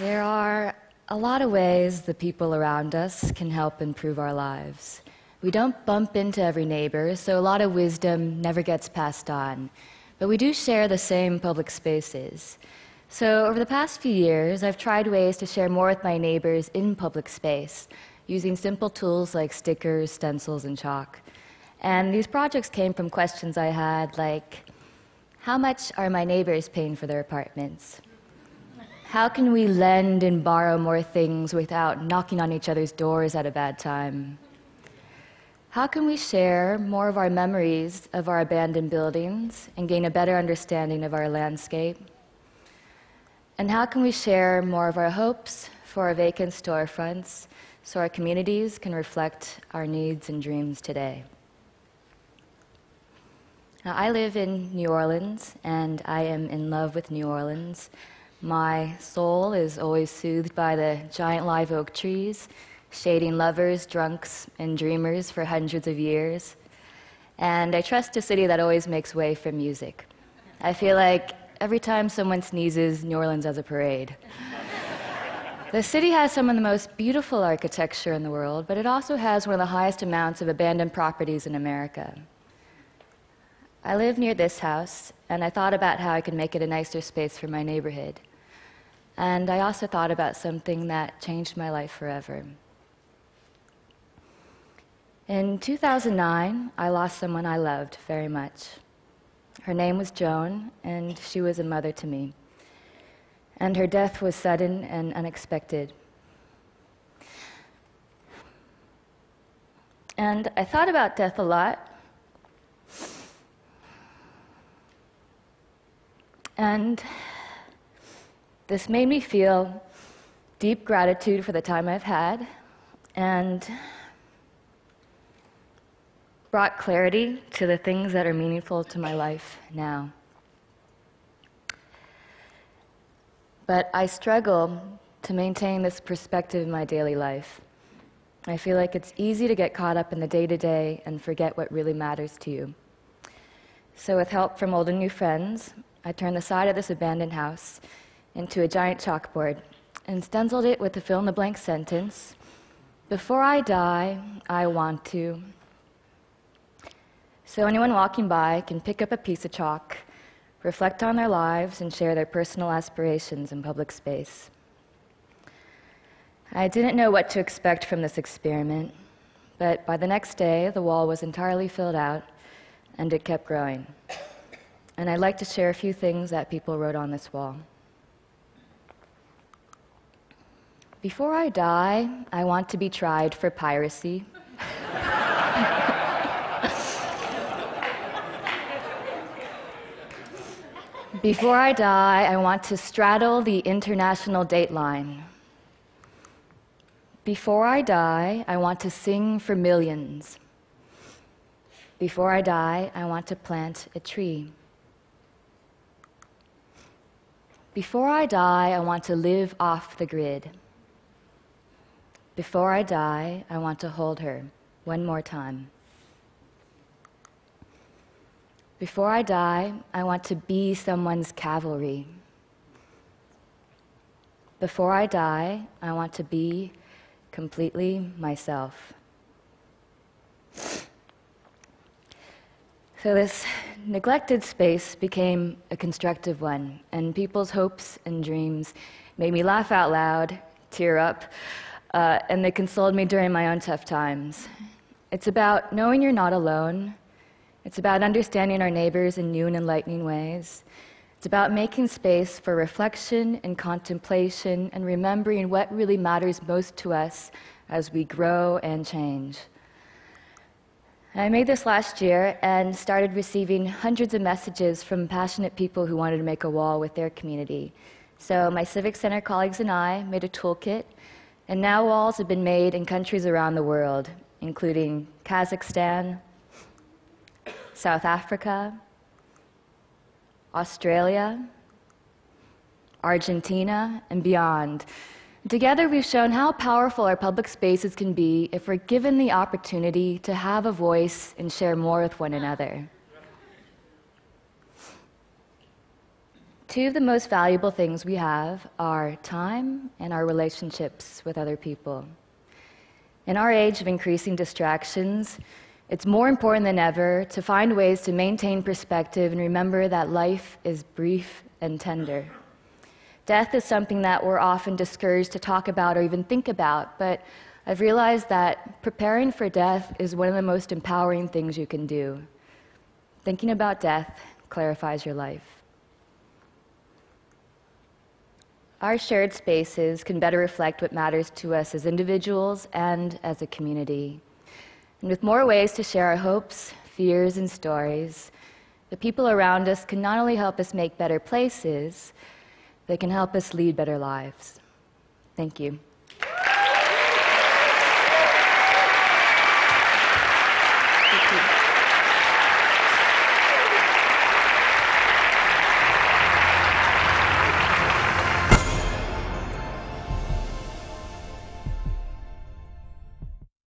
There are a lot of ways the people around us can help improve our lives. We don't bump into every neighbor, so a lot of wisdom never gets passed on. But we do share the same public spaces. So over the past few years, I've tried ways to share more with my neighbors in public space, using simple tools like stickers, stencils, and chalk. And these projects came from questions I had like, how much are my neighbors paying for their apartments? How can we lend and borrow more things without knocking on each other's doors at a bad time? How can we share more of our memories of our abandoned buildings and gain a better understanding of our landscape? And how can we share more of our hopes for our vacant storefronts so our communities can reflect our needs and dreams today? Now, I live in New Orleans, and I am in love with New Orleans. My soul is always soothed by the giant live oak trees, shading lovers, drunks, and dreamers for hundreds of years. And I trust a city that always makes way for music. I feel like every time someone sneezes, New Orleans has a parade. The city has some of the most beautiful architecture in the world, but it also has one of the highest amounts of abandoned properties in America. I live near this house, and I thought about how I could make it a nicer space for my neighborhood. And I also thought about something that changed my life forever. In 2009, I lost someone I loved very much. Her name was Joan, and she was a mother to me. And her death was sudden and unexpected. And I thought about death a lot. And this made me feel deep gratitude for the time I've had and brought clarity to the things that are meaningful to my life now. But I struggle to maintain this perspective in my daily life. I feel like it's easy to get caught up in the day-to-day and forget what really matters to you. So with help from old and new friends, I turned the side of this abandoned house into a giant chalkboard and stenciled it with a fill-in-the-blank sentence, "Before I die, I want to." So anyone walking by can pick up a piece of chalk, reflect on their lives, and share their personal aspirations in public space. I didn't know what to expect from this experiment, but by the next day, the wall was entirely filled out, and it kept growing. And I'd like to share a few things that people wrote on this wall. Before I die, I want to be tried for piracy. Before I die, I want to straddle the international dateline. Before I die, I want to sing for millions. Before I die, I want to plant a tree. Before I die, I want to live off the grid. Before I die, I want to hold her one more time. Before I die, I want to be someone's cavalry. Before I die, I want to be completely myself. So this neglected space became a constructive one, and people's hopes and dreams made me laugh out loud, tear up, and they consoled me during my own tough times. It's about knowing you're not alone. It's about understanding our neighbors in new and enlightening ways. It's about making space for reflection and contemplation and remembering what really matters most to us as we grow and change. I made this last year and started receiving hundreds of messages from passionate people who wanted to make a wall with their community. So my Civic Center colleagues and I made a toolkit, and now walls have been made in countries around the world, including Kazakhstan, South Africa, Australia, Argentina, and beyond. Together, we've shown how powerful our public spaces can be if we're given the opportunity to have a voice and share more with one another. Two of the most valuable things we have are time and our relationships with other people. In our age of increasing distractions, it's more important than ever to find ways to maintain perspective and remember that life is brief and tender. Death is something that we're often discouraged to talk about or even think about, but I've realized that preparing for death is one of the most empowering things you can do. Thinking about death clarifies your life. Our shared spaces can better reflect what matters to us as individuals and as a community. And with more ways to share our hopes, fears, and stories, the people around us can not only help us make better places, they can help us lead better lives. Thank you.